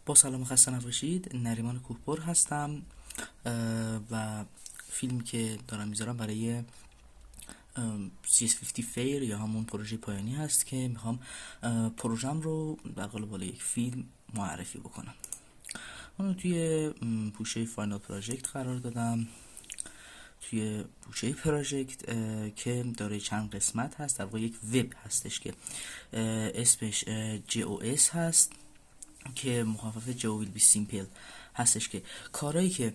با سلام خسته نباشید. نریمان کوهبر هستم و فیلمی که دارم میذارم برای CS50 فیر یا همون پروژه پایانی هست که میخوام پروژم رو در قالب یک فیلم معرفی بکنم. اون توی پوشه فاینال پراجکت قرار دادم، توی پوشه پراجکت که داره چند قسمت هست. در واقع یک وب هستش که اسمش JOS هست که مخفف جو ویل بی سیمپل هستش، که کارهایی که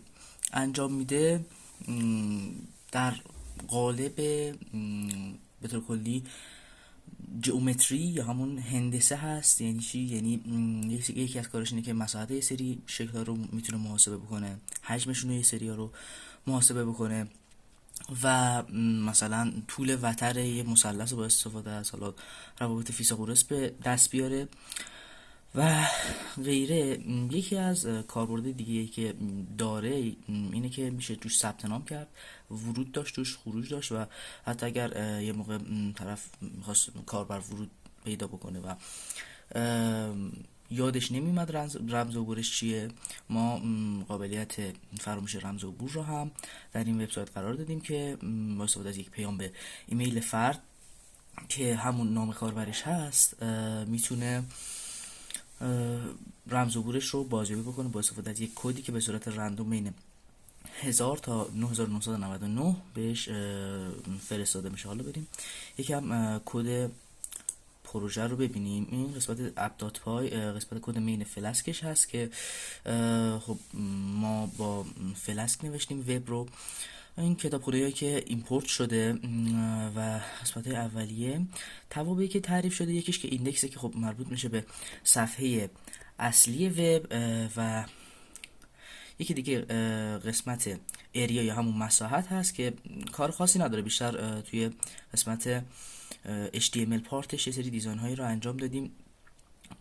انجام میده در قالب به طور کلی جئومتری یا همون هندسه هست. یعنی چی؟ یعنی یکی از کارش اینه که مساحت یه سری شکل‌ها رو میتونه محاسبه بکنه، حجمشون رو یه سری‌ها رو محاسبه بکنه و مثلا طول وتر یه مثلث رو با استفاده از حالا روابط فیثاغورس به دست بیاره و غیره. یکی از کاربرد دیگه که داره اینه که میشه توش ثبت نام کرد، ورود داشت توش، خروج داشت و حتی اگر یه موقع طرف میخواست کاربر ورود پیدا بکنه و یادش نمیمد رمز عبورش چیه، ما قابلیت فراموش رمز عبور رو هم در این وبسایت قرار دادیم که با استفاده از یک پیام به ایمیل فرد که همون نام کاربرش هست میتونه رمز عبورش رو بازیابی بکنه با استفاده از یک کدی که به صورت رندوم بین 1000 تا 9999 بهش فرستاده میشه. حالا بریم یکم کد پروژه رو ببینیم. این قسمت app.py قسمت کد مین فلاسکش هست که خب ما با فلاسک نوشتیم وب رو. این کتاب خدایی که ایمپورت شده و قسمت اولیه توابعی که تعریف شده، یکیش که ایندکسه که خب مربوط میشه به صفحه اصلی وب و یکی دیگه قسمت اریا یا همون مساحت هست که کار خاصی نداره، بیشتر توی قسمت HTML پارتش یه سری دیزاین هایی رو انجام دادیم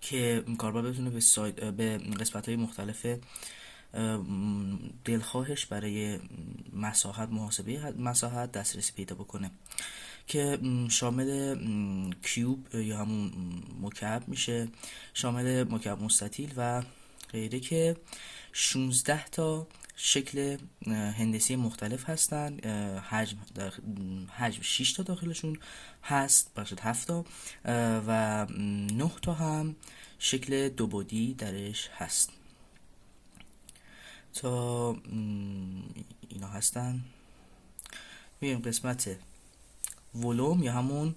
که کاربر بتونه به قسمت های مختلف دلخواهش برای مساحت، محاسبه مساحت دسترسی پیدا بکنه که شامل کیوب یا همون مکعب میشه، شامل مکعب مستطیل و غیره که 16 تا شکل هندسی مختلف هستن. حجم 6 تا داخلشون هست، بخشید 7 تا و 9 تا هم شکل دو بعدی درش هست. تا اینا هستن. میریم قسمت ولوم یا همون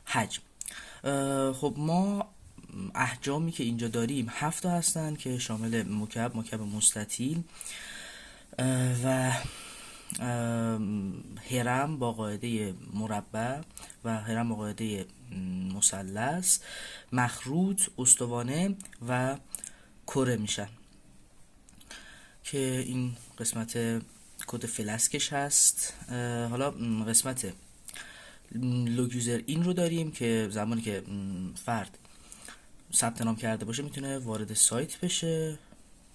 حجم. خب ما احجامی که اینجا داریم 7 تا هستن که شامل مکعب مستطیل و هرم با قاعده مربع و هرم با قاعده مثلث، مخروط، استوانه و کره میشن که این قسمت کد فلاسکش هست. حالا قسمت لوگ یوزر این رو داریم که زمانی که فرد ثبت نام کرده باشه میتونه وارد سایت بشه،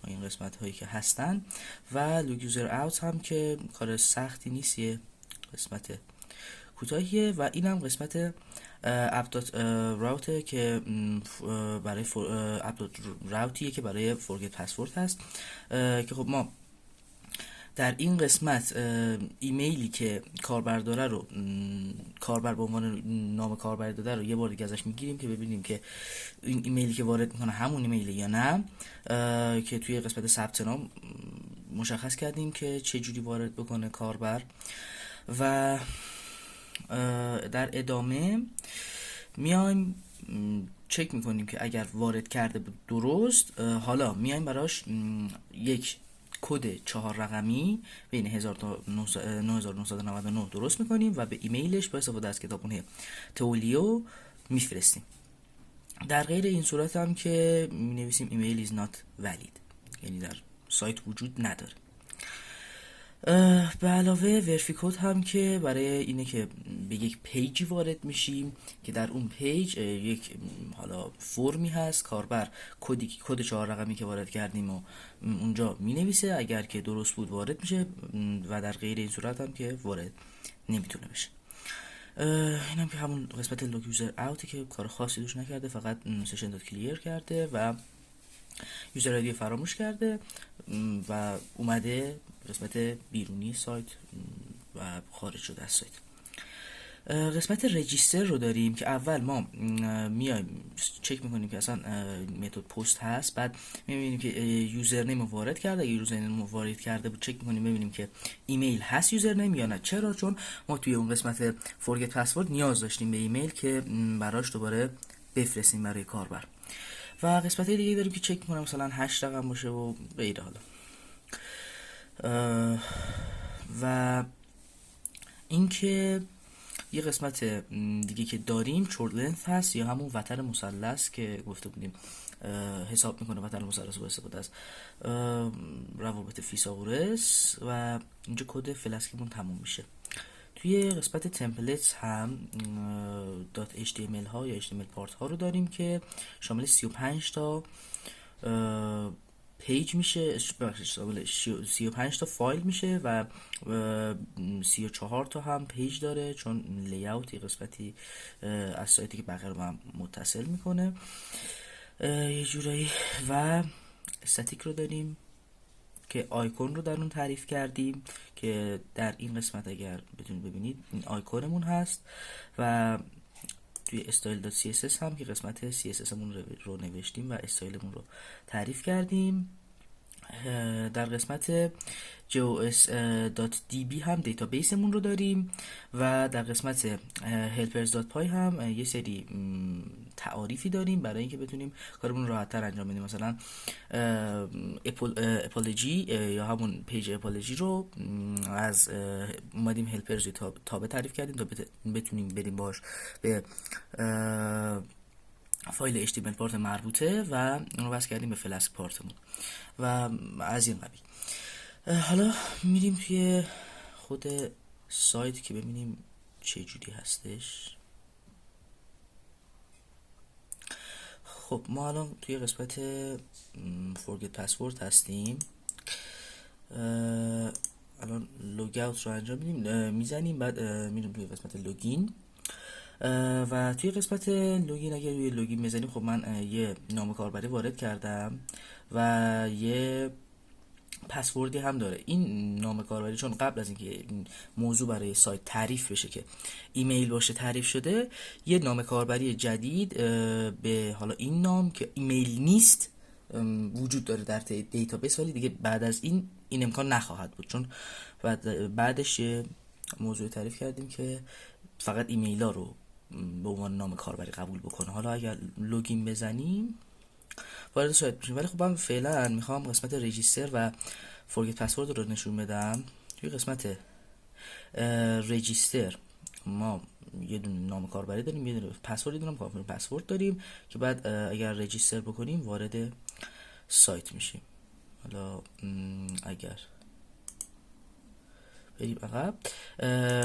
این قسمت هایی که هستن. و لوگ یوزر اوت هم که کار سختی نیست، یه قسمت کوتاهیه و این هم قسمت اپ راوته که برای اپ راوتیه که برای فورگت پسورد هست که خب ما در این قسمت ایمیلی که کاربر داره رو، کاربر به عنوان نام کاربر داده رو یه بار دیگه ازش میگیریم که ببینیم که این ایمیلی که وارد میکنه همون ایمیله یا نه، که توی قسمت ثبت نام مشخص کردیم که چه جوری وارد بکنه کاربر. و در ادامه میایم چک میکنیم که اگر وارد کرده بود درست، حالا میایم براش یک کد 4 رقمی بین 1000 تا 9999 درست میکنیم و به ایمیلش با استفاده از کتابخونه تولیو میفرستیم. در غیر این صورت هم که مینویسیم ایمیل is not valid، یعنی در سایت وجود نداره. به علاوه ورفیکود هم که برای اینه که به یک پیجی وارد میشیم که در اون پیج یک حالا فرمی هست، کاربر کد 4 رقمی که وارد کردیم و اونجا مینویسه، اگر که درست بود وارد میشه و در غیر این صورت هم که وارد نمیتونه بشه. این هم که همون قسمت لوگ یوزر اوتی که کار خاصی دوش نکرده، فقط سشن دات کلیر کرده و یوزر آیدی فراموش کرده و اومده قسمت بیرونی سایت و خارج شده از سایت. قسمت رجیستر رو داریم که اول ما میایم چک میکنیم که اصلا متد پست هست، بعد میبینیم که یوزرنیم رو وارد کرده، اگه یوزرنیم رو وارد کرده بود چک میکنیم ببینیم که ایمیل هست یوزرنیم یا نه. چرا؟ چون ما توی اون قسمت فورگت پسورد نیاز داشتیم به ایمیل که براش دوباره بفرستیم برای کاربر. و قسمت دیگه داریم که چک میکنیم مثلا 8 رقم باشه و غیره. حالا و اینکه یه قسمت دیگه که داریم چورت لنث هست یا همون وتر مثلث که گفته بودیم حساب میکنه وتر مثلث با استفاده از روابط فیثاغورس و اینجا کد فلسکمون تموم میشه. توی قسمت تمپلیتس هم .html ها یا html پارت ها رو داریم که شامل 35 تا پیج میشه، 35 تا فایل میشه و 34 تا هم پیج داره چون لیاوت یه قسمتی از سایتی که بقیه رو هم متصل میکنه یه جورایی. و استاتیک رو داریم که آیکون رو در اون تعریف کردیم که در این قسمت اگر بتونید ببینید این آیکونمون هست و توی style.css هم که قسمت css مون رو نوشتیم و استایلمون رو تعریف کردیم. در قسمت jos.db هم دیتابیسمون رو داریم و در قسمت helpers.py هم یه سری تعاریفی داریم برای اینکه بتونیم کارمون راحت تر انجام بدیم. مثلا اپولوژی یا همون پیج اپولوژی رو از اومدیم هلپرز تابع تعریف کردیم تا بتونیم بریم باش به فایل HTML پارت مربوطه و اون رو وصل کردیم به فلاسک پارتمون و از این قبیل. حالا میریم توی خود سایت که ببینیم چه جوری هستش. خب ما الان توی قسمت forget password هستیم. الان لوگ اوت رو انجام میزنیم، بعد میریم توی قسمت لوگین و توی قسمت لوگین اگر روی لوگین بزنیم خب من یه نام کاربری وارد کردم و یه پسوردی هم داره. این نام کاربری چون قبل از اینکه این موضوع برای سایت تعریف بشه که ایمیل باشه تعریف شده، یه نام کاربری جدید به حالا این نام که ایمیل نیست وجود داره در دیتابیس، ولی دیگه بعد از این امکان نخواهد بود چون بعدش یه موضوع تعریف کردیم که فقط ایمیل ها رو به عنوان نام کاربری قبول بکنه. حالا اگر لوگین بزنیم وارد سایت میشیم، ولی خب من فعلا میخوام قسمت رجیستر و فورگت پسورد رو نشون بدم. توی قسمت رجیستر ما یه دونه نام کاربری داریم، یه دونه پسورد، یه دونه کانفرم پسورد داریم که بعد اگر رجیستر بکنیم وارد سایت میشیم. حالا اگر بریم عقب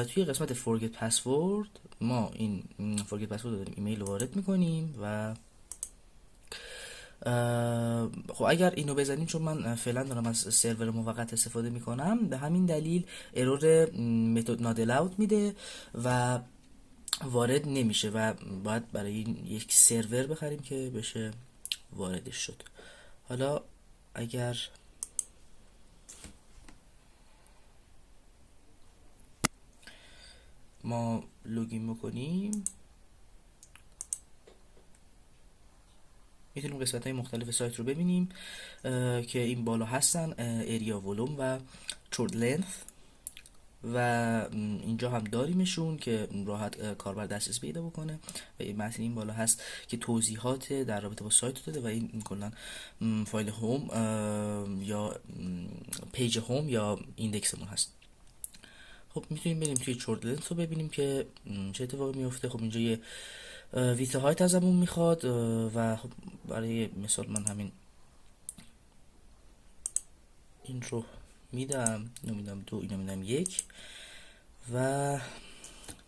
توی قسمت فورگت پسورد ما این فورگت پسورد رو داریم، ایمیل رو وارد میکنیم و خب اگر اینو بزنیم چون من فعلا دارم از سرور موقت استفاده میکنم به همین دلیل ارور متد نات الاود میده و وارد نمیشه و باید برای یک سرور بخریم که بشه واردش شد. حالا اگر ما لوگین بکنیم میتونیم قسمت های مختلف سایت رو ببینیم که این بالا هستن اریا، ولوم و چورت لنث و اینجا هم داریمشون که راحت کاربر دسترسی پیدا بکنه و این متن این بالا هست که توضیحات در رابطه با سایت داده و این کلا فایل هوم یا پیج هوم یا ایندکسمون هست. خب میتونیم بریم توی چورت لنث رو ببینیم که چه اتفاقی میفته. خب اینجا یه ویت هایت ازمون میخواد و خب برای مثال من همین این رو میدم، اینو میدم 2، اینو میدم 1 و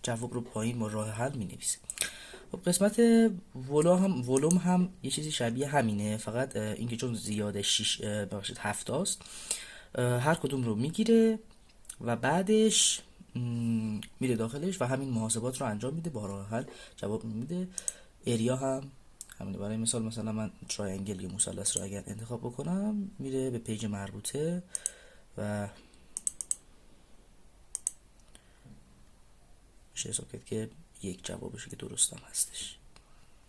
جواب رو پایین با راه حل مینویسه. خب قسمت ولوم هم یه چیزی شبیه همینه، فقط اینکه چون زیاده 7 است هر کدوم رو میگیره و بعدش میره داخلش و همین محاسبات رو انجام میده، با راه حل جواب میده. اریا هم همین. برای مثال مثلا من تراینگل یا مثلث رو اگر انتخاب بکنم میره به پیج مربوطه و میشه حساب کرد که یک جوابشه که درستم هستش.